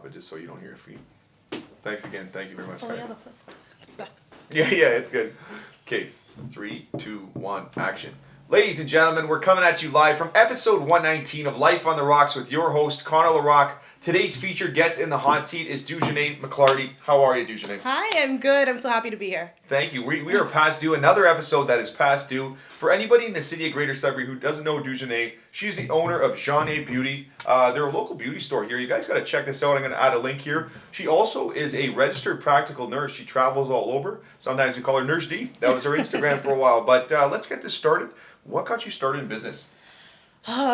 it just so you don't hear your feet. Thanks again. Thank you very much. Oh, yeah, the first one. Yeah, it's good. Okay, 3, 2, 1, action. Ladies and gentlemen, we're coming at you live from episode 119 of Life on the Rocks with your host, Connor LaRocque. Today's featured guest in the hot seat is Dujanae McClarty. How are you, Dujanae? Hi, I'm good. I'm so happy to be here. Thank you. We are past due. Another episode that is past due. For anybody in the city of Greater Sudbury who doesn't know Dujanae, she's the owner of Jeanne Beauty. They're a local beauty store here. You guys got to check this out. I'm going to add a link here. She also is a registered practical nurse. She travels all over. Sometimes we call her Nurse D. That was her Instagram for a while. But let's get this started. What got you started in business?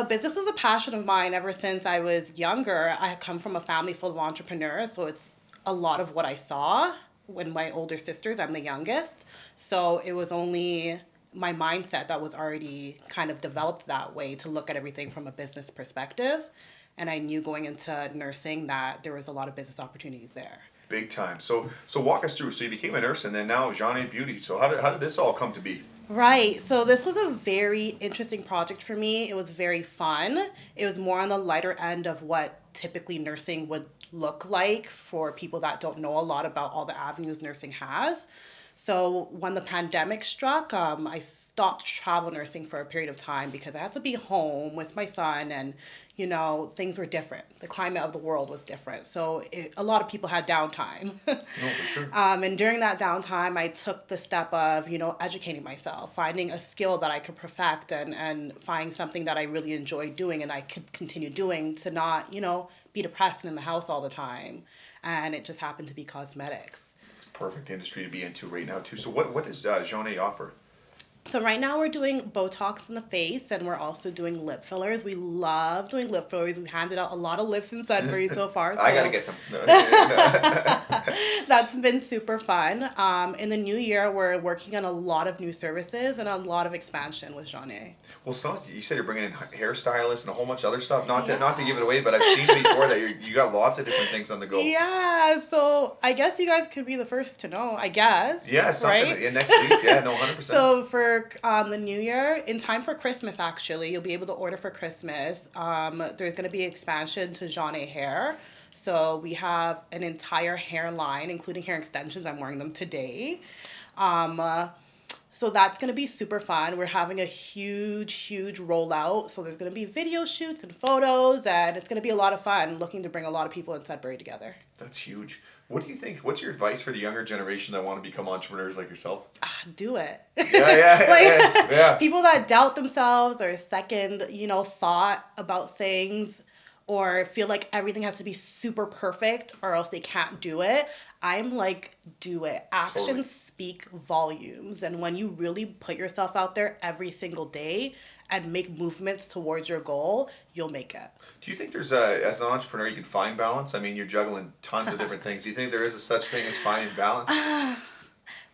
Business is a passion of mine ever since I was younger. I come from a family full of entrepreneurs, so it's a lot of what I saw when my older sisters, I'm the youngest. So it was only my mindset that was already kind of developed that way to look at everything from a business perspective. And I knew going into nursing that there was a lot of business opportunities there. Big time. So walk us through. So you became a nurse and then now Jeanne Beauty. So how did this all come to be? Right. So this was a very interesting project for me. It was very fun. It was more on the lighter end of what typically nursing would look like for people that don't know a lot about all the avenues nursing has. So when the pandemic struck, I stopped travel nursing for a period of time because I had to be home with my son and, things were different. The climate of the world was different. So a lot of people had downtime. No, for sure. And during that downtime, I took the step of, educating myself, finding a skill that I could perfect and find something that I really enjoyed doing and I could continue doing to not, be depressed and in the house all the time. And it just happened to be cosmetics. Perfect industry to be into right now too. So what does Jeanne offer? So right now we're doing Botox in the face and we're also doing lip fillers. We love doing lip fillers. We've handed out a lot of lips in Sudbury so far. So. I gotta get some. That's been super fun. In the new year, we're working on a lot of new services and a lot of expansion with Jeanne. Well, so you said you're bringing in hairstylists and a whole bunch of other stuff. Not to give it away, but I've seen before that you got lots of different things on the go. Yeah, so I guess you guys could be the first to know. I guess. Yeah, something. Right? Yeah, next week. Yeah, no, 100%. So for the new year, in time for Christmas, actually, you'll be able to order for Christmas. There's going to be expansion to Jeanne hair. So we have an entire hair line, including hair extensions. I'm wearing them today. So that's going to be super fun. We're having a huge rollout. So there's going to be video shoots and photos, and it's going to be a lot of fun, looking to bring a lot of people in Sudbury together. That's huge. What do you think? What's your advice for the younger generation that want to become entrepreneurs like yourself? Do it. Yeah. People that doubt themselves or second, thought about things or feel like everything has to be super perfect or else they can't do it. I'm like, do it. Actions speak volumes. And when you really put yourself out there every single day and make movements towards your goal, you'll make it. Do you think there's as an entrepreneur, you can find balance? I mean, you're juggling tons of different things. Do you think there is a such thing as finding balance?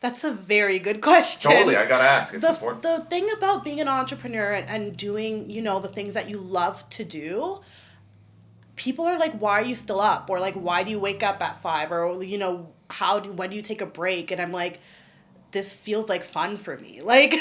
That's a very good question. Totally, I gotta ask. It's important. The thing about being an entrepreneur and doing, the things that you love to do, people are like, why are you still up? Or like, why do you wake up at 5? Or, when do you take a break? And I'm like, this feels like fun for me. Like,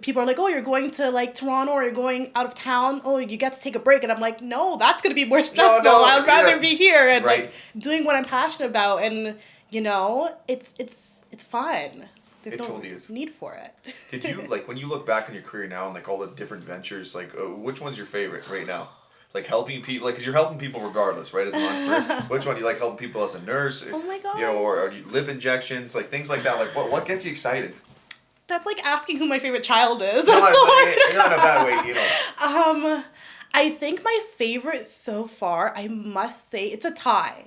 people are like, oh, you're going to like Toronto or you're going out of town. Oh, you get to take a break. And I'm like, no, that's going to be more stressful. I'd rather be here and like doing what I'm passionate about. And, it's fun. There's no need for it. Did you, like, when you look back on your career now and like all the different ventures, like which one's your favorite right now? Like helping people, like, because you're helping people regardless, right? As an entrepreneur, which one do you like helping people as a nurse? Oh my god! Or you lip injections, like things like that. Like, what gets you excited? That's like asking who my favorite child is. Not in a bad way, I think my favorite so far, I must say, it's a tie.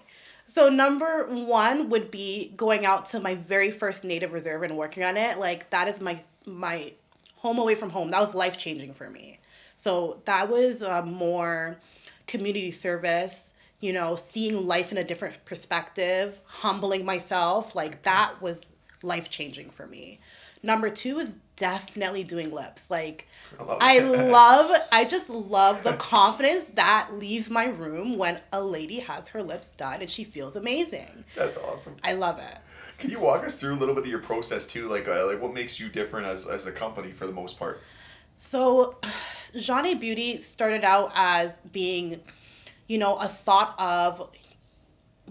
So number 1 would be going out to my very first native reserve and working on it. Like that is my home away from home. That was life changing for me. So that was more community service, seeing life in a different perspective, humbling myself. Like that was life-changing for me. Number 2 is definitely doing lips. Like I just love the confidence that leaves my room when a lady has her lips done and she feels amazing. That's awesome. I love it. Can you walk us through a little bit of your process too? Like what makes you different as a company for the most part? So Jeanne Beauty started out as being, a thought of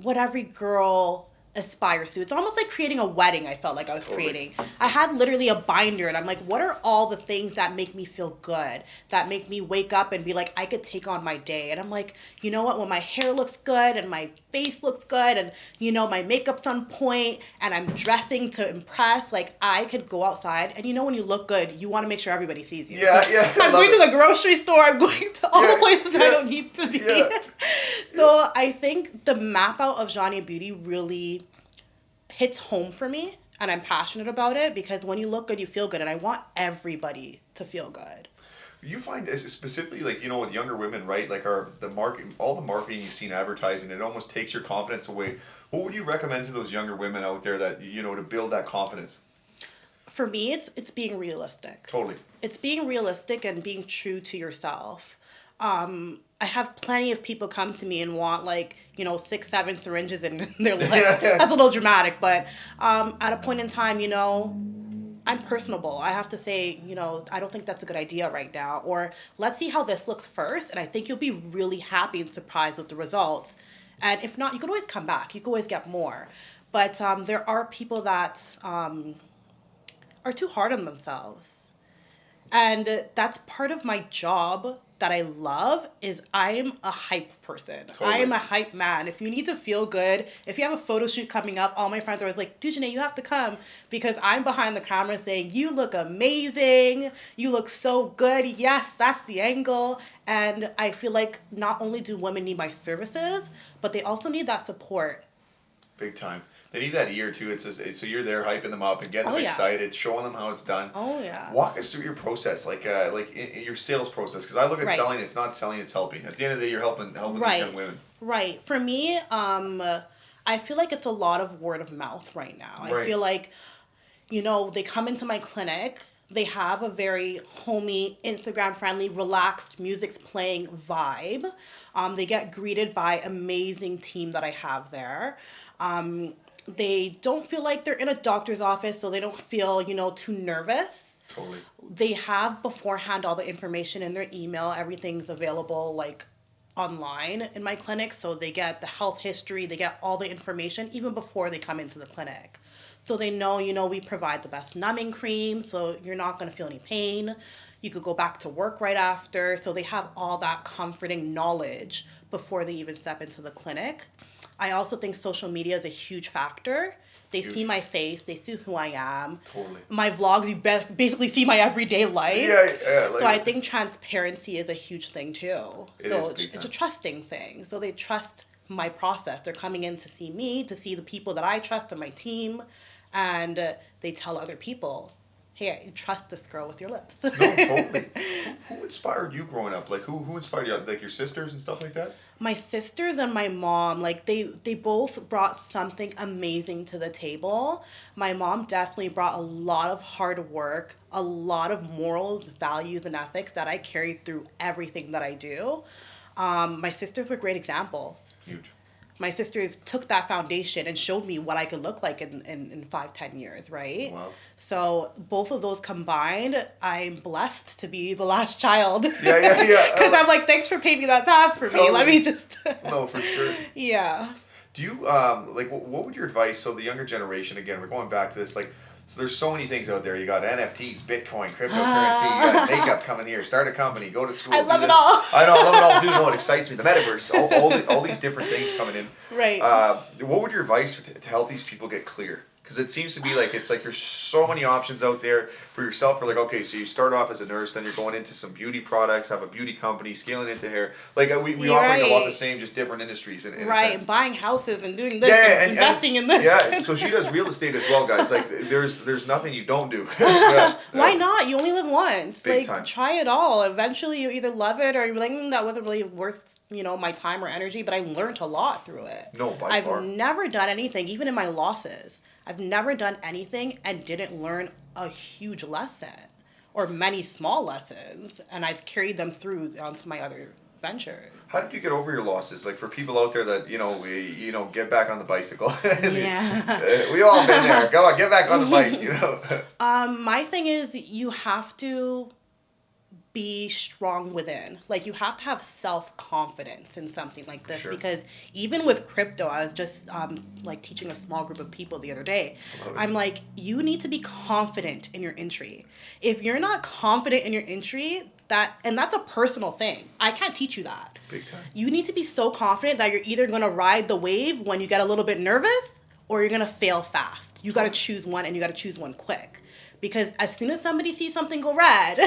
what every girl aspires to. It's almost like creating a wedding. I felt like I was creating. I had literally a binder, and I'm like, what are all the things that make me feel good, that make me wake up and be like, I could take on my day? And I'm like, you know what, when my hair looks good and my face looks good and my makeup's on point and I'm dressing to impress, like, I could go outside, and when you look good, you want to make sure everybody sees you. Yeah, so yeah. I'm going to the grocery store, I'm going to all the places I don't need to be. Yeah. So I think the map out of Johnny Beauty really hits home for me, and I'm passionate about it, because when you look good, you feel good, and I want everybody to feel good. You find specifically, like, with younger women, right? Like, all the marketing you see in advertising, it almost takes your confidence away. What would you recommend to those younger women out there that, to build that confidence? For me, it's being realistic. Totally. It's being realistic and being true to yourself. I have plenty of people come to me and want 6, 7 syringes in their legs. That's a little dramatic, but at a point in time, I'm personable. I have to say, I don't think that's a good idea right now. Or let's see how this looks first, and I think you'll be really happy and surprised with the results. And if not, you can always come back. You can always get more. But there are people that are too hard on themselves. And that's part of my job that I love, is I'm a hype person. Totally. I am a hype man. If you need to feel good, if you have a photo shoot coming up, all my friends are always like, Dujane, you have to come, because I'm behind the camera saying, you look amazing. You look so good. Yes, that's the angle. And I feel like not only do women need my services, but they also need that support. Big time. They need that ear too. So you're there hyping them up and getting them excited, showing them how it's done. Oh yeah. Walk us through your process, like in your sales process, because I look at selling. It's not selling. It's helping. At the end of the day, you're helping these young women. Right. For me, I feel like it's a lot of word of mouth right now. Right. I feel like, they come into my clinic. They have a very homey, Instagram-friendly, relaxed, music's playing vibe. They get greeted by amazing team that I have there. They don't feel like they're in a doctor's office, so they don't feel, too nervous. Totally. They have beforehand all the information in their email. Everything's available, online in my clinic. So they get the health history. They get all the information even before they come into the clinic. So they know, we provide the best numbing cream, so you're not going to feel any pain. You could go back to work right after. So they have all that comforting knowledge before they even step into the clinic. I also think social media is a huge factor. They see my face. They see who I am. Totally. My vlogs, you basically see my everyday life. Yeah. So I think transparency is a huge thing too. It's a trusting thing. So they trust my process. They're coming in to see me, to see the people that I trust on my team, and they tell other people, hey, I trust this girl with your lips. No, totally. Who inspired you growing up? Like, who inspired you? Like, your sisters and stuff like that? My sisters and my mom, they both brought something amazing to the table. My mom definitely brought a lot of hard work, a lot of morals, values, and ethics that I carried through everything that I do. My sisters were great examples. Huge. My sisters took that foundation and showed me what I could look like in 5-10 years, right? Wow. So both of those combined, I'm blessed to be the last child. Yeah. Because I'm like, thanks for paving that path for me. Let me just... No, for sure. Yeah. Do you, what would your advice, so the younger generation, again, we're going back to this, so there's so many things out there. You got NFTs, Bitcoin, cryptocurrency, you got makeup coming here, start a company, go to school. I love it all. I know, I love it all too. No, it excites me. The metaverse, all these different things coming in. Right. What would your advice to help these people get clear? Because it seems to be there's so many options out there for yourself. For okay, so you start off as a nurse, then you're going into some beauty products, have a beauty company, scaling into hair. We operate a lot the same, just different industries. In a sense. Buying houses and doing this, and investing in this. Yeah, so she does real estate as well, guys. There's nothing you don't do. Why not? You only live once. Big time. Try it all. Eventually, you either love it or you're like, that wasn't really worth my time or energy, but I learned a lot through it. No, by far. I've never done anything, even in my losses. I've never done anything and didn't learn a huge lesson or many small lessons, and I've carried them through onto my other ventures. How did you get over your losses? For people out there that, get back on the bicycle. Yeah. We all been there. Go on, get back on the bike, My thing is you have to be strong within. Like, you have to have self-confidence in something like this. Sure. Because even with crypto, I was just like teaching a small group of people the other day. I'm like, you need to be confident in your entry. If you're not confident in your entry, that's a personal thing. I can't teach you that. Big time. You need to be so confident that you're either going to ride the wave when you get a little bit nervous, or you're going to fail fast. You got to choose one, and you got to choose one quick. Because as soon as somebody sees something go red,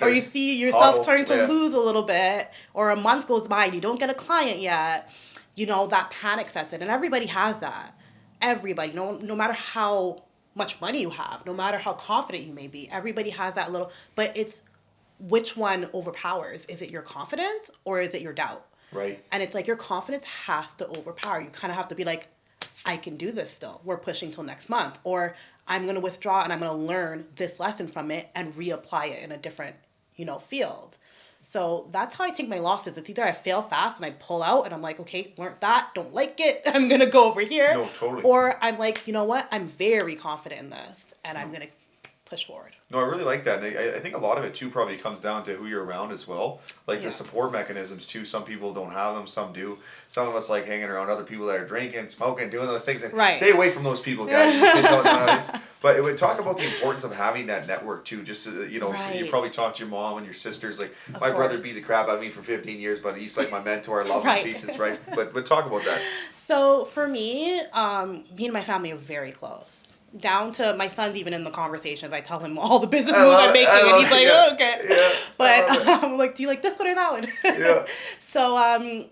or you see yourself starting to lose a little bit, or a month goes by and you don't get a client yet, that panic sets in. And everybody has that. Everybody, no matter how much money you have, no matter how confident you may be, everybody has that little, but it's which one overpowers. Is it your confidence or is it your doubt? Right. And it's like your confidence has to overpower. You kind of have to be like, I can do this still. We're pushing till next month. Or I'm going to withdraw and I'm going to learn this lesson from it and reapply it in a different, field. So that's how I take my losses. It's either I fail fast and I pull out and I'm like, okay, learned that, don't like it, I'm going to go over here. No, totally. Or I'm like, you know what, I'm very confident in this and I'm going to push forward. No, I really like that. And I think a lot of it too probably comes down to who you're around as well. Like the support mechanisms too. Some people don't have them, some do. Some of us like hanging around other people that are drinking, smoking, doing those things. And stay away from those people, guys. But it would talk about the importance of having that network too. Just you probably talk to your mom and your sisters. Like my brother beat the crap out of me for 15 years, but he's like my mentor. I love him to pieces, right? But talk about that. So for me, me and my family are very close. Down to my son's even in the conversations. I tell him all the business moves I'm making, and he's like, "Oh, okay." Yeah, but I'm like, "Do you like this one or that one?" Yeah. So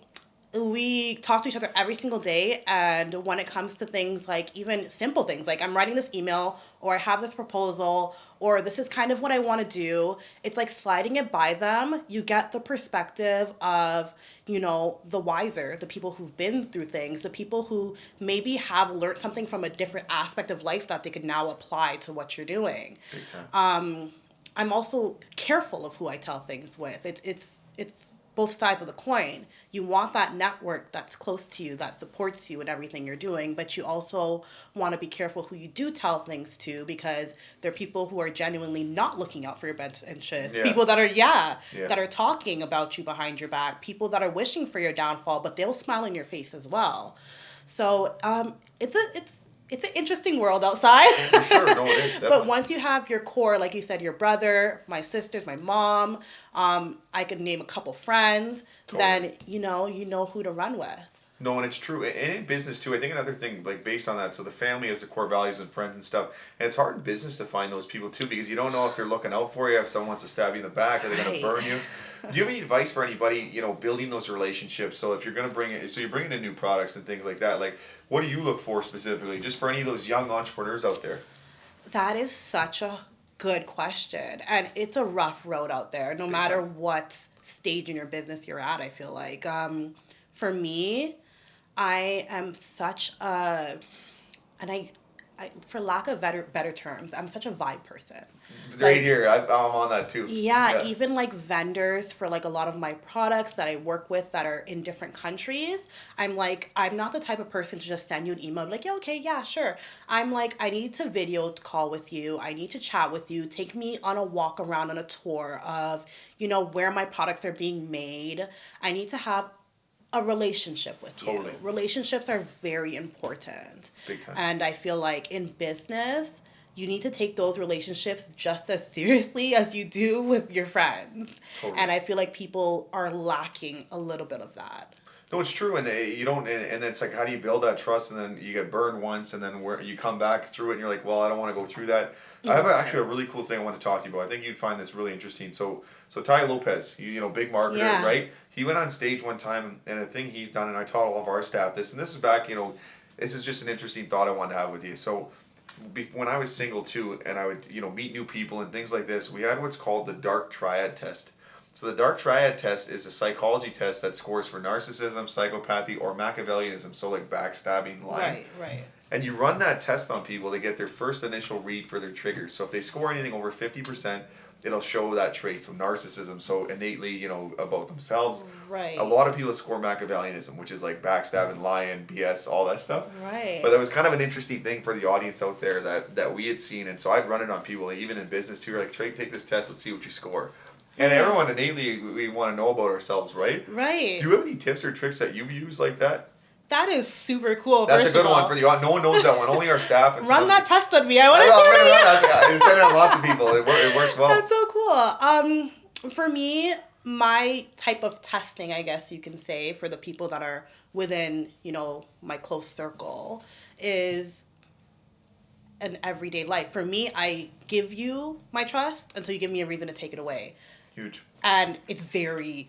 we talk to each other every single day, and when it comes to things like even simple things, like I'm writing this email, or I have this proposal, or this is kind of what I want to do, it's like sliding it by them. You get the perspective of, the wiser, the people who've been through things, the people who maybe have learned something from a different aspect of life that they could now apply to what you're doing. Big time. I'm also careful of who I tell things with. It's both sides of the coin. You want that network that's close to you, that supports you in everything you're doing, but you also want to be careful who you do tell things to, because there are people who are genuinely not looking out for your best interests. Yeah. People that are, that are talking about you behind your back. People that are wishing for your downfall, but they'll smile in your face as well. So it's an interesting world outside. For sure, no, it is. Definitely. But once you have your core, like you said, your brother, my sisters, my mom, I could name a couple friends, then you know who to run with. No, and it's true. And in business too, I think another thing, like based on that, so the family has the core values and friends and stuff. And it's hard in business to find those people too, because you don't know if they're looking out for you, if someone wants to stab you in the back, are they going to burn you? Do you have any advice for anybody, building those relationships? So if you're going to you're bringing in new products and things like that, like what do you look for specifically, just for any of those young entrepreneurs out there? That is such a good question. And it's a rough road out there, no matter what stage in your business you're at, I feel like. For me, I am such a, and I for lack of better terms, I'm such a vibe person. Right here, I'm on that too. Yeah, even like vendors for like a lot of my products that I work with that are in different countries, I'm not the type of person to just send you an email like, yeah, okay, yeah, sure. I'm like, I need to video call with you. I need to chat with you. Take me on a walk around on a tour of, where my products are being made. I need to have a relationship with you. Relationships are very important. Big time. And I feel like in business, you need to take those relationships just as seriously as you do with your friends. And I feel like people are lacking a little bit of that. No, it's true, and you don't, and it's like, how do you build that trust, and then you get burned once, and then where you come back through it, and you're like, well, I don't want to go through that. I have actually a really cool thing I want to talk to you about. I think you'd find this really interesting. So Ty Lopez, big marketer, right? He went on stage one time, and a thing he's done, and I taught all of our staff this, and this is back, this is just an interesting thought I wanted to have with you. So when I was single too, and I would, meet new people and things like this, we had what's called the dark triad test. So the dark triad test is a psychology test that scores for narcissism, psychopathy, or Machiavellianism, so like backstabbing, lying. Right. And you run that test on people to get their first initial read for their triggers. So if they score anything over 50%, it'll show that trait. So narcissism, so innately, about themselves. Right. A lot of people score Machiavellianism, which is like backstabbing, lying, BS, all that stuff. Right. But that was kind of an interesting thing for the audience out there that we had seen. And so I'd run it on people, even in business too. Like, Trey, take this test, let's see what you score. And everyone innately, we want to know about ourselves, right? Right. Do you have any tips or tricks that you've used like that? That is super cool. That's first a good of all. one for the audience. No one knows that one. Only our staff. And Run that test on me. I I want know, to send it on lots of people. It works well. That's so cool. For me, my type of testing, I guess you can say, for the people that are within, my close circle, is an everyday life. For me, I give you my trust until you give me a reason to take it away. Huge. And it's very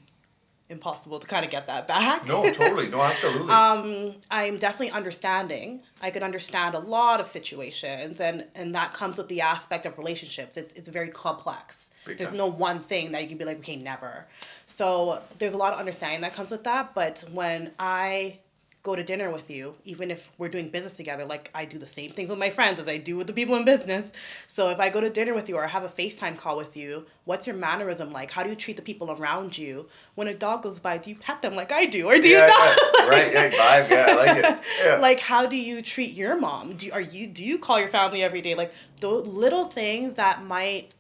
impossible to kind of get that back. No, totally. No, absolutely. I'm definitely understanding. I can understand a lot of situations, and that comes with the aspect of relationships. It's very complex. There's no one thing that you can be like, okay, never. So there's a lot of understanding that comes with that. But when I go to dinner with you, even if we're doing business together, like I do the same things with my friends as I do with the people in business. So if I go to dinner with you or have a FaceTime call with you, what's your mannerism like? How do you treat the people around you? When a dog goes by, do you pet them like I do? Or do you not? Yeah. Right, yeah, vibe, yeah, I like it. Yeah. Like, how do you treat your mom? Do you call your family every day? Like, those little things that might,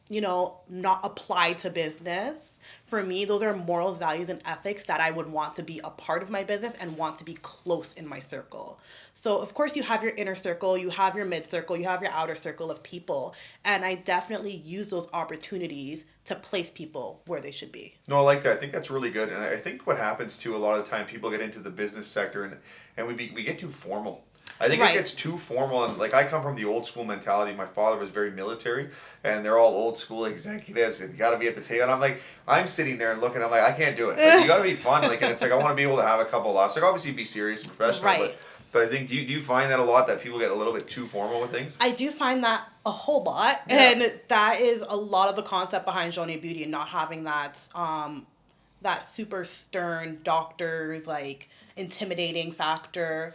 not apply to business. For me, those are morals, values, and ethics that I would want to be a part of my business and want to be close in my circle. So, of course, you have your inner circle, you have your mid circle, you have your outer circle of people. And I definitely use those opportunities to place people where they should be. No, I like that. I think that's really good. And I think what happens too, a lot of the time, people get into the business sector and we get too formal. I think it gets too formal, and like I come from the old school mentality. My father was very military, and they're all old school executives, and you got to be at the table. And I'm sitting there and looking. I'm like, I can't do it. Like, you got to be fun. Like, and it's like I want to be able to have a couple laughs. Like, obviously, be serious and professional. Right. But I think do you find that a lot that people get a little bit too formal with things? I do find that a whole lot, and that is a lot of the concept behind Johnny Beauty and not having that that super stern doctors like intimidating factor.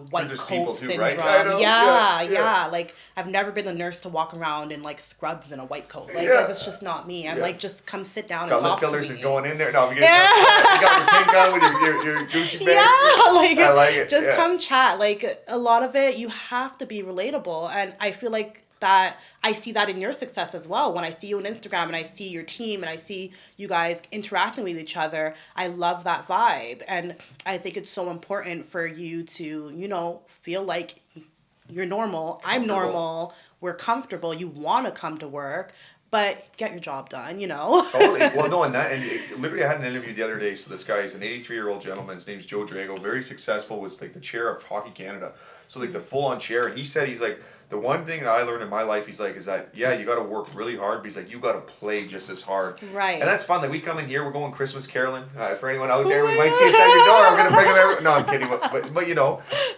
White coat syndrome. Right? Yeah. Like, I've never been the nurse to walk around in like scrubs and a white coat. Like, that's just not me. I'm like, just come sit down and talk to me. Got lip fillers and going in there. No, I'm getting you got your pink on with your Gucci bag. Yeah, like, I like it. Just come chat. Like, a lot of it, you have to be relatable, and I feel like that I see that in your success as well. When I see you on Instagram and I see your team and I see you guys interacting with each other, I love that vibe. And I think it's so important for you to, feel like you're normal. I'm normal. We're comfortable. You want to come to work, but get your job done, Totally. Well, no, and literally I had an interview the other day. So this guy is an 83-year-old gentleman. His name's Joe Drago. Very successful. Was like the chair of Hockey Canada. So like the full-on chair. And he said, he's like, the one thing that I learned in my life, he's like, is that, you got to work really hard, but he's like, you got to play just as hard. Right. And that's fun. Like, we come in here, we're going Christmas caroling. For anyone out there, we might see us at your door. I'm going to bring them every... No, I'm kidding. But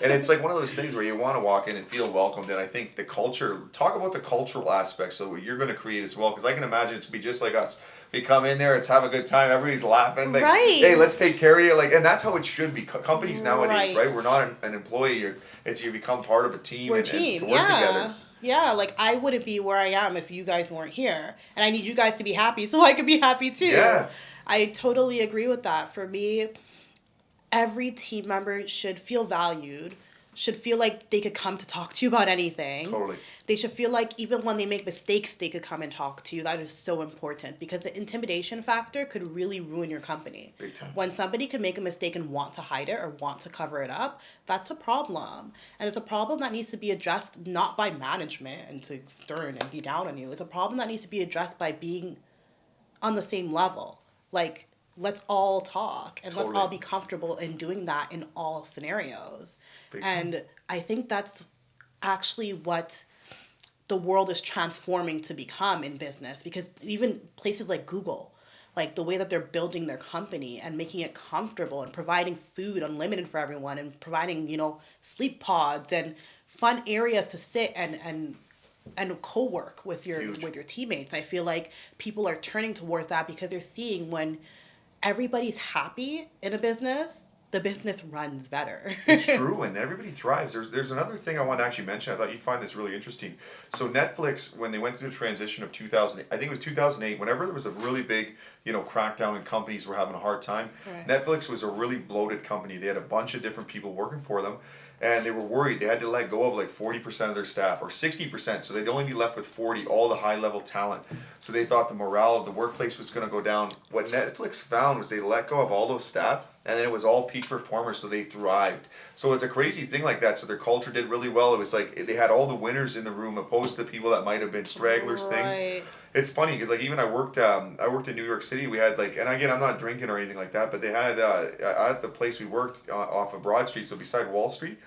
and it's like one of those things where you want to walk in and feel welcomed. And I think the culture, talk about the cultural aspects of what you're going to create as well. Because I can imagine it's to be just like us. We come in there, it's have a good time, everybody's laughing. Like, hey, let's take care of you. Like, and that's how it should be. Companies nowadays, right? We're not an employee. You become part of a team and to work together. Yeah, like I wouldn't be where I am if you guys weren't here. And I need you guys to be happy so I can be happy too. Yeah. I totally agree with that. For me, every team member should feel valued, should feel like they could come to talk to you about anything. Totally. They should feel like even when they make mistakes, they could come and talk to you. That is so important because the intimidation factor could really ruin your company. Big time. When somebody can make a mistake and want to hide it or want to cover it up, that's a problem. And it's a problem that needs to be addressed not by management and to stern and be down on you. It's a problem that needs to be addressed by being on the same level. Like, let's all talk and let's all be comfortable in doing that in all scenarios. And I think that's actually what the world is transforming to become in business, because even places like Google, like the way that they're building their company and making it comfortable and providing food unlimited for everyone and providing, sleep pods and fun areas to sit and co-work with your teammates. I feel like people are turning towards that because they're seeing when everybody's happy in a business, the business runs better. It's true, and everybody thrives. There's another thing I want to actually mention. I thought you'd find this really interesting. So Netflix, when they went through the transition of 2000, I think it was 2008, whenever there was a really big, crackdown and companies were having a hard time, Right. Netflix was a really bloated company. They had a bunch of different people working for them, and they were worried. They had to let go of like 40% of their staff, or 60%, so they'd only be left with 40, all the high-level talent. So they thought the morale of the workplace was going to go down. What Netflix found was they let go of all those staff, and then it was all peak performers, so they thrived. So it's a crazy thing like that. So their culture did really well. It was like they had all the winners in the room, opposed to people that might have been stragglers. Right. Things. It's funny because like even I worked in New York City. We had like, and again I'm not drinking or anything like that, but they had at the place we worked off of Broad Street, so beside Wall Street.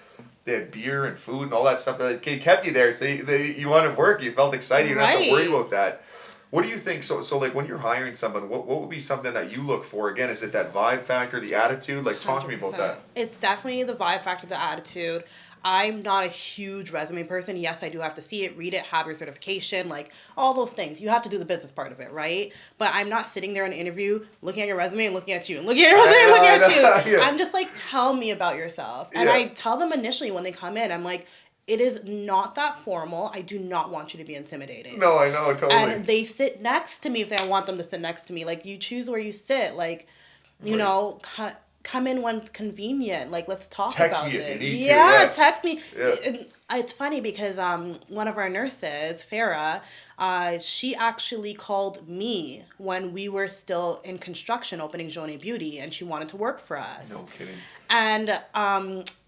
They had beer and food and all that stuff that kept you there. So you wanted to work. You felt excited. You didn't have to worry about that. What do you think? So like when you're hiring someone, what would be something that you look for? Again, is it that vibe factor, the attitude? Like talk to me about that. It's definitely the vibe factor, the attitude. I'm not a huge resume person. Yes, I do have to see it, read it, have your certification, like all those things. You have to do the business part of it, right? But I'm not sitting there in an interview looking at your resume and looking at you and looking at your resume and looking at you. Yeah. I'm just like, tell me about yourself. And I tell them initially when they come in, I'm like, it is not that formal. I do not want you to be intimidating. No, I know, totally. And they sit next to me if I want them to sit next to me. Like, you choose where you sit. Like, you know, come in when it's convenient. Like, let's talk about this. Text me if you need to. Yeah, text me. Yeah. And it's funny because one of our nurses, Farah, she actually called me when we were still in construction opening Journey Beauty, and she wanted to work for us. No kidding. And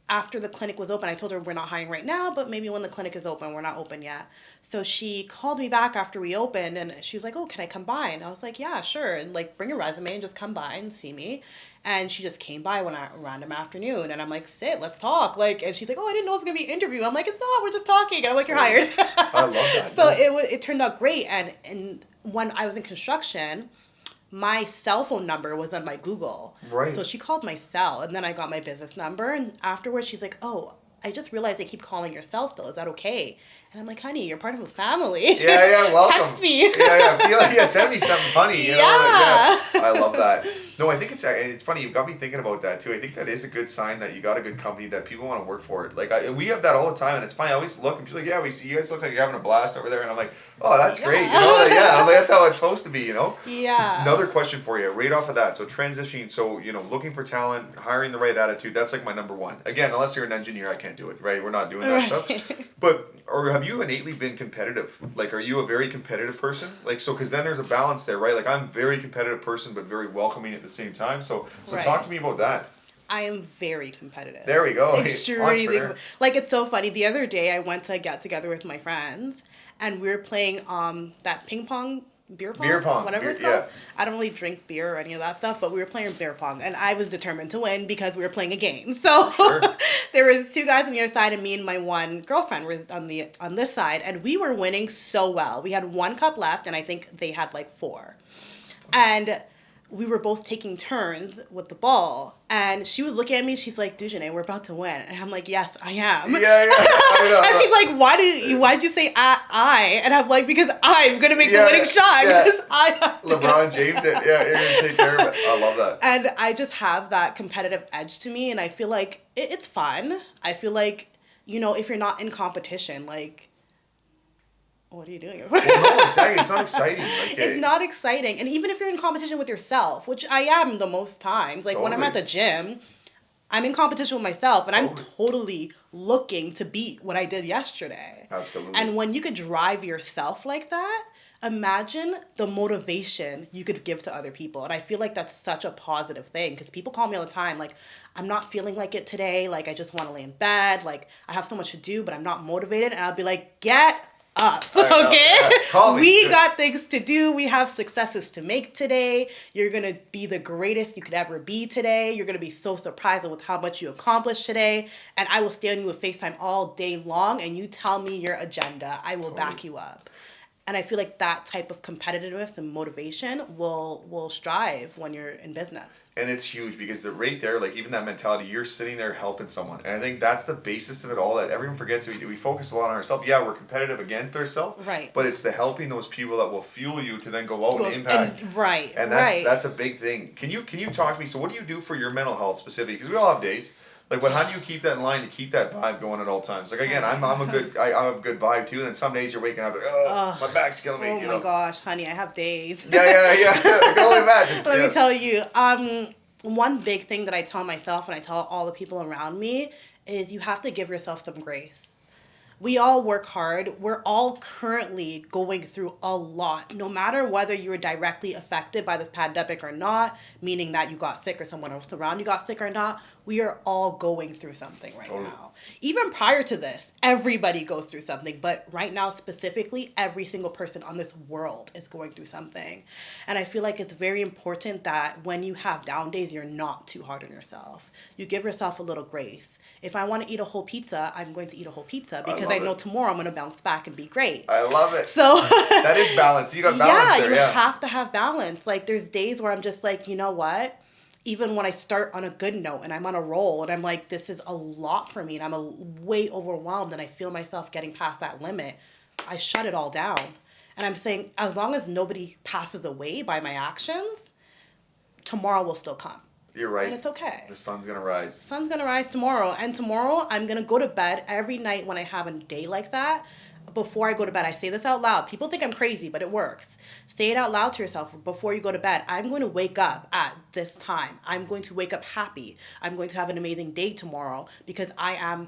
after the clinic was open, I told her we're not hiring right now, but maybe when the clinic is open, we're not open yet. So she called me back after we opened, and she was like, oh, can I come by? And I was like, yeah, sure. And like, bring your resume and just come by and see me. And she just came by one random afternoon, and I'm like, sit, let's talk. Like, and she's like, oh, I didn't know it was gonna be an interview. I'm like, it's not, we're just talking. And I'm like, you're hired. I love that. So it turned out great. And when I was in construction, my cell phone number was on my Google. Right. So she called my cell, and then I got my business number. And afterwards, she's like, oh, I just realized they keep calling your cell still. Is that okay? And I'm like, honey, you're part of a family. Yeah, welcome. Text me. Send me something funny. Yeah. I love that. No, I think it's funny. You got me thinking about that too. I think that is a good sign that you got a good company that people want to work for it. Like we have that all the time, and it's funny. I always look and people are like, yeah, we see you guys look like you're having a blast over there, and I'm like, oh, that's great. You know, I'm like, that's how it's supposed to be. You know. Yeah. Another question for you, right off of that. So transitioning. So looking for talent, hiring the right attitude. That's like my number one. Again, unless you're an engineer, I can't do it. Right? We're not doing that stuff. But or have you innately been competitive? Like, are you a very competitive person? Like, so because then there's a balance there, right? Like, I'm a very competitive person, but very welcoming at the same time. So talk to me about that. I am very competitive. There we go. Extremely. Like, it's so funny. The other day, I went to get together with my friends, and we were playing that ping pong. Beer pong, whatever it's called. Yeah. I don't really drink beer or any of that stuff, but we were playing beer pong, and I was determined to win because we were playing a game. So there was two guys on the other side, and me and my one girlfriend were on this side, and we were winning so well. We had one cup left, and I think they had like 4, and we were both taking turns with the ball, and she was looking at me. She's like, Dujane, we're about to win. And I'm like, yes, I am. Yeah, I know. And she's like, why'd you say I? And I'm like, because I'm going to make the winning shot. Because I have to LeBron James, you're going to take care of it. I love that. And I just have that competitive edge to me, and I feel like it's fun. I feel like, if you're not in competition, like, what are you doing? Well, no, exactly. It's not exciting. It's not exciting. And even if you're in competition with yourself, which I am the most times, like when I'm at the gym, I'm in competition with myself, and I'm totally looking to beat what I did yesterday. Absolutely. And when you could drive yourself like that, imagine the motivation you could give to other people. And I feel like that's such a positive thing, because people call me all the time, like, I'm not feeling like it today. Like, I just want to lay in bed. Like, I have so much to do, but I'm not motivated. And I'll be like, get up, okay? We got things to do. We have successes to make today. You're going to be the greatest you could ever be today. You're going to be so surprised with how much you accomplished today. And I will stay on you with FaceTime all day long, and you tell me your agenda. I will back you up. And I feel like that type of competitiveness and motivation will strive when you're in business. And it's huge because the right there, like even that mentality, you're sitting there helping someone. And I think that's the basis of it all that everyone forgets. We focus a lot on ourselves. Yeah, we're competitive against ourselves. Right. But it's the helping those people that will fuel you to then go out and impact. And that's a big thing. Can you talk to me? So what do you do for your mental health specifically? Because we all have days. Like, how do you keep that in line to keep that vibe going at all times? Like, again, I have a good vibe too. And then some days you're waking up like, my back's killing me. Oh my gosh, honey, I have days. Yeah. I can only imagine. Let me tell you, one big thing that I tell myself and I tell all the people around me is you have to give yourself some grace. We all work hard. We're all currently going through a lot, no matter whether you were directly affected by this pandemic or not, meaning that you got sick or someone else around you got sick or not. We are all going through something right now. Even prior to this, everybody goes through something. But right now, specifically, every single person on this world is going through something. And I feel like it's very important that when you have down days, you're not too hard on yourself. You give yourself a little grace. If I want to eat a whole pizza, I'm going to eat a whole pizza because I know tomorrow I'm going to bounce back and be great. I love it. So that is balance. You got balance there. You have to have balance. Like there's days where I'm just like, you know what? Even when I start on a good note and I'm on a roll and I'm like, this is a lot for me and I'm way overwhelmed and I feel myself getting past that limit, I shut it all down. And I'm saying, as long as nobody passes away by my actions, tomorrow will still come. You're right. And it's okay. The sun's going to rise. The sun's going to rise tomorrow. And tomorrow, I'm going to go to bed every night when I have a day like that. Before I go to bed, I say this out loud. People think I'm crazy, but it works. Say it out loud to yourself before you go to bed. I'm going to wake up at this time. I'm going to wake up happy. I'm going to have an amazing day tomorrow because I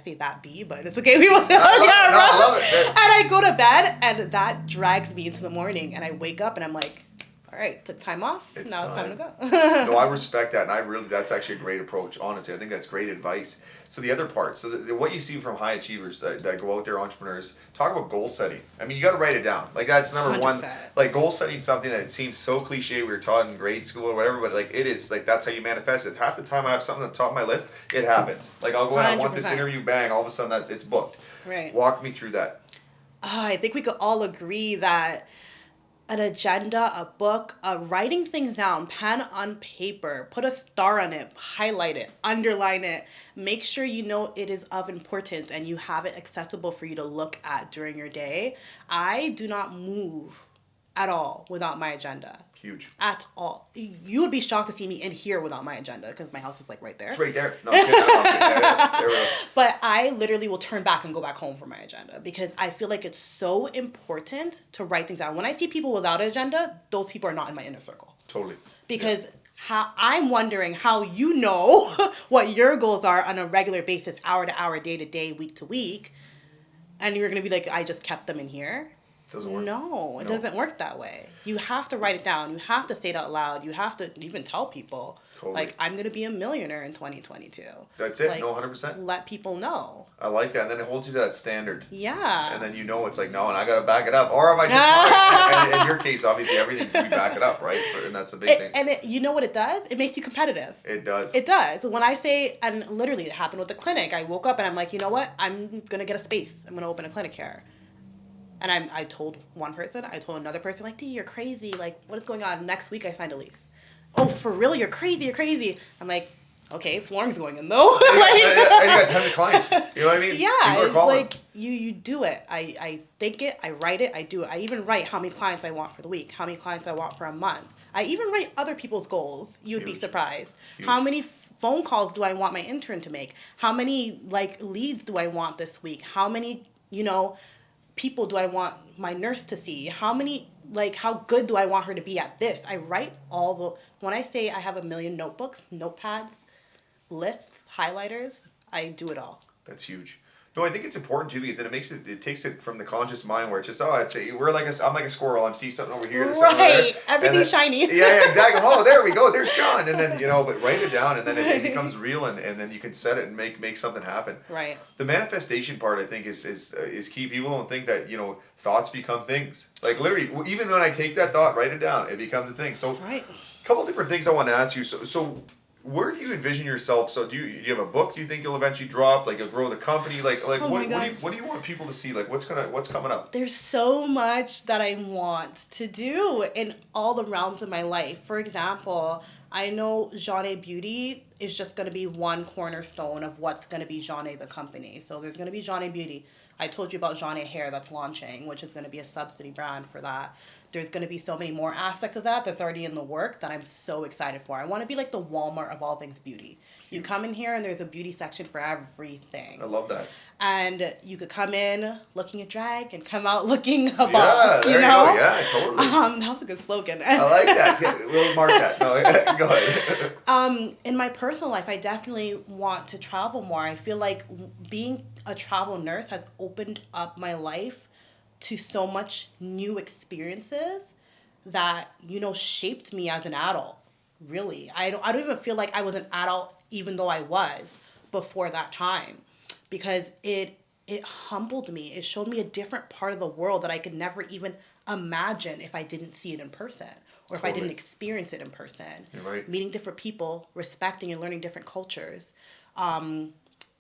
say that but it's okay. We will say I love it. And I go to bed and that drags me into the morning and I wake up and I'm like, all right, took time off. Now it's time to go. No, I respect that, and that's actually a great approach. Honestly, I think that's great advice. So the other part, what you see from high achievers that go out there, entrepreneurs, talk about goal setting. I mean, you got to write it down. Like that's number 100%. One. Like goal setting, something that seems so cliche. We were taught in grade school or whatever, but like it is like that's how you manifest it. Half the time, I have something at the top of my list. It happens. Like I'll go and I want this interview, bang! All of a sudden, it's booked. Right. Walk me through that. I think we could all agree that an agenda, a book, writing things down, pen on paper, put a star on it, highlight it, underline it, make sure you know it is of importance and you have it accessible for you to look at during your day. I do not move at all without my agenda. Huge. At all. You would be shocked to see me in here without my agenda because my house is like right there. It's right there. No, I'm kidding. There we go. But I literally will turn back and go back home for my agenda because I feel like it's so important to write things down. When I see people without an agenda, those people are not in my inner circle. Totally. Because I'm wondering how you know what your goals are on a regular basis, hour to hour, day to day, week to week, and you're going to be like, I just kept them in here. Doesn't work. No, it doesn't work that way. You have to write it down. You have to say it out loud. You have to even tell people, like, I'm going to be a millionaire in 2022. That's it. Like, no, 100%. Let people know. I like that. And then it holds you to that standard. Yeah. And then you know it's like, no, and I got to back it up. Or am I just and in your case, obviously, everything's we back it up, right? And that's the big thing. And you know what it does? It makes you competitive. It does. It does. When I say, and literally it happened with the clinic, I woke up and I'm like, you know what? I'm going to get a space. I'm going to open a clinic here. And I told one person, I told another person, like, Dee, you're crazy. Like, what is going on? Next week, I signed a lease. Oh, for real? You're crazy. I'm like, okay, flooring's going in, though. And you got tons of clients. You know what I mean? Yeah, it's like, you do it. I think it, I write it, I do it. I even write how many clients I want for the week, how many clients I want for a month. I even write other people's goals. You would be surprised. Huge. How many phone calls do I want my intern to make? How many, like, leads do I want this week? How many, people do I want my nurse to see? How many, how good do I want her to be at this? I write when I say I have 1 million notebooks, notepads, lists, highlighters, I do it all. That's huge. No, I think it's important too because then it takes it from the conscious mind where it's just, I'd say I'm like a squirrel. I'm seeing something over here. Right. Everything's shiny. Yeah, exactly. Oh, there we go. There's John. And then, but write it down and then it becomes real and then you can set it and make something happen. Right. The manifestation part, I think, is key. People don't think that, thoughts become things. Like literally, even when I take that thought, write it down, it becomes a thing. So right. A couple different things I want to ask you. So Where do you envision yourself? So do you have a book you think you'll eventually drop? Like you'll grow the company? Like Oh my what do you want people to see? Like what's coming up? There's so much that I want to do in all the realms of my life. For example, I know Jeanne Beauty is just going to be one cornerstone of what's going to be Jeanne the company. So there's going to be Jeanne Beauty. I told you about Jeanne Hair that's launching, which is going to be a subsidy brand for that. There's going to be so many more aspects of that that's already in the work that I'm so excited for. I want to be like the Walmart of all things beauty. You come in here and there's a beauty section for everything. I love that. And you could come in looking a drag and come out looking a boss. Yeah, there you go. Yeah, totally. That was a good slogan. I like that. Yeah, we'll mark that. No, go ahead. In my personal life, I definitely want to travel more. I feel like being a travel nurse has opened up my life to so much new experiences that, shaped me as an adult. Really. I don't even feel like I was an adult even though I was before that time, because it humbled me. It showed me a different part of the world that I could never even imagine if I didn't see it in person or if I didn't experience it in person. You're right. Meeting different people, respecting and learning different cultures.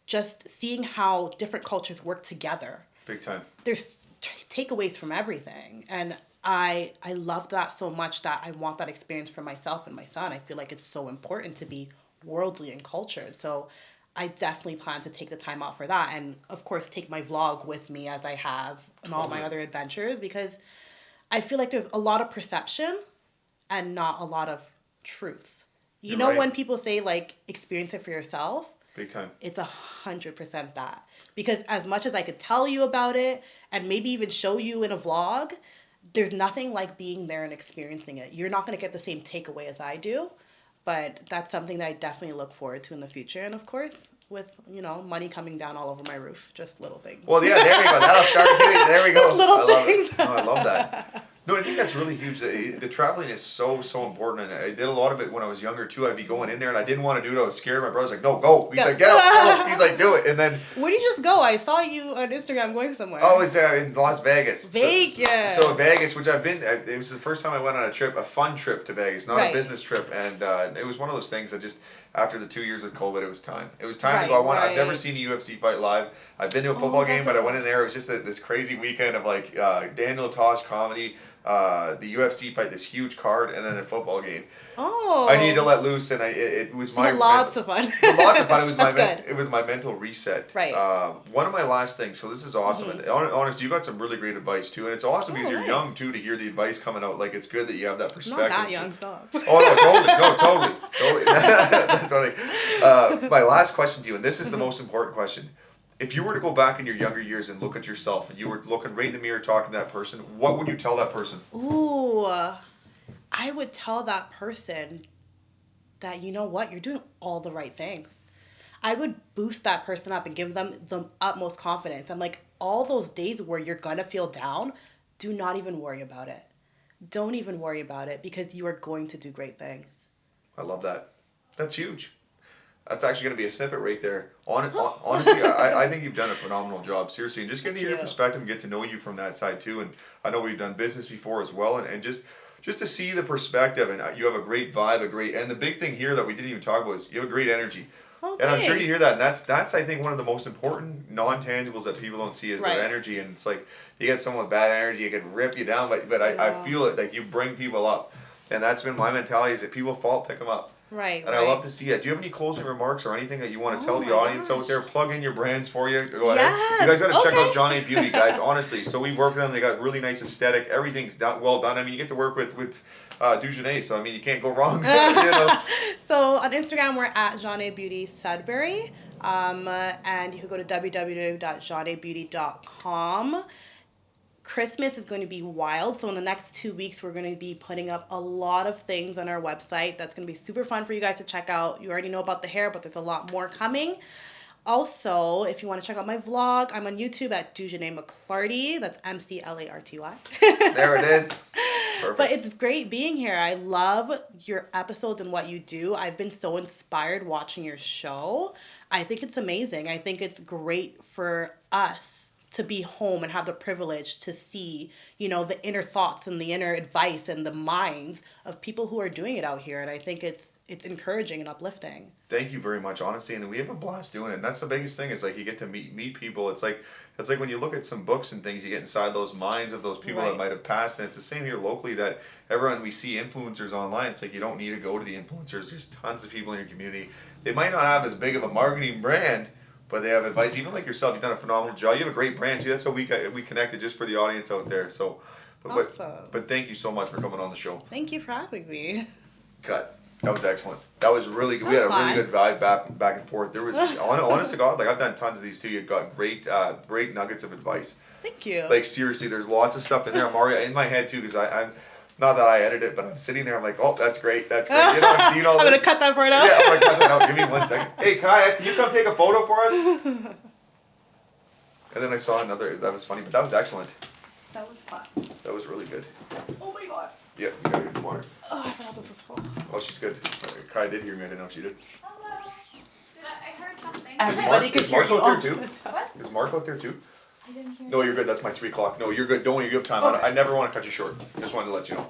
Just seeing how different cultures work together. Big time. There's takeaways from everything. And I love that so much that I want that experience for myself and my son. I feel like it's so important to be worldly and cultured. So I definitely plan to take the time out for that. And of course, take my vlog with me as I have in all my other adventures, because I feel like there's a lot of perception and not a lot of truth. You know, when people say like, experience it for yourself, big time. It's 100% that. Because as much as I could tell you about it and maybe even show you in a vlog, there's nothing like being there and experiencing it. You're not going to get the same takeaway as I do, but that's something that I definitely look forward to in the future. And of course, with, money coming down all over my roof, just little things. Well, yeah, there we go. That'll start too. There we go. Just little things. I love that. No, I think that's really huge. The traveling is so important, and I did a lot of it when I was younger too. I'd be going in there, and I didn't want to do it. I was scared. My brother's like, "No, go." He's like, "Get up, go." He's like, "Do it." And then where did you just go? I saw you on Instagram going somewhere. Oh, it's in Las Vegas. Vegas. So Vegas, which I've been. It was the first time I went on a trip, a fun trip to Vegas, not a business trip, and it was one of those things that just. After the 2 years of COVID, it was time. It was time to go. I've never seen a UFC fight live. I've been to a football game, but I went in there. It was just this crazy weekend of like Daniel Tosh comedy, the UFC fight, this huge card, and then a football game. Oh. I needed to let loose, and it was my lots of fun. Lots of fun. It was it was my mental reset. Right. One of my last things. So this is awesome. Mm-hmm. And honestly, you got some really great advice too, and it's awesome because you're young too to hear the advice coming out. Like it's good that you have that perspective. Not that young, stop. Oh no, totally. That's totally. My last question to you, and this is the most important question. If you were to go back in your younger years and look at yourself, and you were looking right in the mirror, talking to that person, what would you tell that person? Ooh, I would tell that person that, you know what, you're doing all the right things. I would boost that person up and give them the utmost confidence. I'm like, all those days where you're gonna feel down, do not even worry about it. Don't even worry about it, because you are going to do great things. I love that. That's huge. That's actually going to be a snippet right there. Honestly, I think you've done a phenomenal job. Seriously, and just getting to hear your perspective and get to know you from that side too. And I know we've done business before as well, and just to see the perspective. And you have a great vibe, and the big thing here that we didn't even talk about is you have a great energy. Oh, and I'm sure you hear that, and that's I think one of the most important non-tangibles that people don't see is their energy. And it's like you get someone with bad energy, it can rip you down, but I feel it, like you bring people up, and that's been my mentality, is that people fall, pick them up. Right. And I love to see it. Do you have any closing remarks or anything that you want to tell the audience out there? Plug in your brands for you. Go ahead. You guys got to check out Jeanne Beauty, guys. Honestly, so we work with them. They got really nice aesthetic. Everything's well done. I mean, you get to work with Dujanay, so I mean, you can't go wrong. So on Instagram, we're at Jeanne Beauty Sudbury, and you can go to www.jeannebeauty.com. Christmas is going to be wild, so in the next 2 weeks, we're going to be putting up a lot of things on our website. That's going to be super fun for you guys to check out. You already know about the hair, but there's a lot more coming. Also, if you want to check out my vlog, I'm on YouTube at Dujanay McClarty. That's McLarty. There it is. Perfect. But it's great being here. I love your episodes and what you do. I've been so inspired watching your show. I think it's amazing. I think it's great for us to be home and have the privilege to see, you know, the inner thoughts and the inner advice and the minds of people who are doing it out here. And I think it's encouraging and uplifting. Thank you very much, honestly, and we have a blast doing it. And that's the biggest thing is like you get to meet people. It's like when you look at some books and things, you get inside those minds of those people that Right. might have passed. And it's the same here locally that everyone we see influencers online. It's like you don't need to go to the influencers. There's tons of people in your community. They might not have as big of a marketing brand, but they have advice. Even like yourself, you've done a phenomenal job. You have a great brand too. That's how we connected just for the audience out there. So, Awesome. but thank you so much for coming on the show. Thank you for having me. Cut. That was excellent. That was really good. We That had was a really fun. good vibe back and forth. There was honest to God, like I've done tons of these too. You've got great nuggets of advice. Thank you. Like seriously, there's lots of stuff in there. I'm already in my head too because I'm not that I edit it, but I'm sitting there. I'm like, oh, that's great. That's great. You know, I'm seeing all I'm this. gonna cut that part out. Yeah, I'm gonna cut that out. Give me 1 second. Hey, Kaya, can you come take a photo for us? And then I saw another. That was funny, but that was excellent. That was fun. That was really good. Oh my god. Yeah, you gotta get the water. Oh, I forgot this was full. Oh, she's good. Kaya did hear me. I didn't know if she did. Hello. I heard something. Everybody could Is hear Mark you. out there too? What? Is Mark out there too? I didn't hear. No, you're good. That's my 3 o'clock. No, you're good. Don't worry. You have time. Okay. I never want to cut you short. Just wanted to let you know.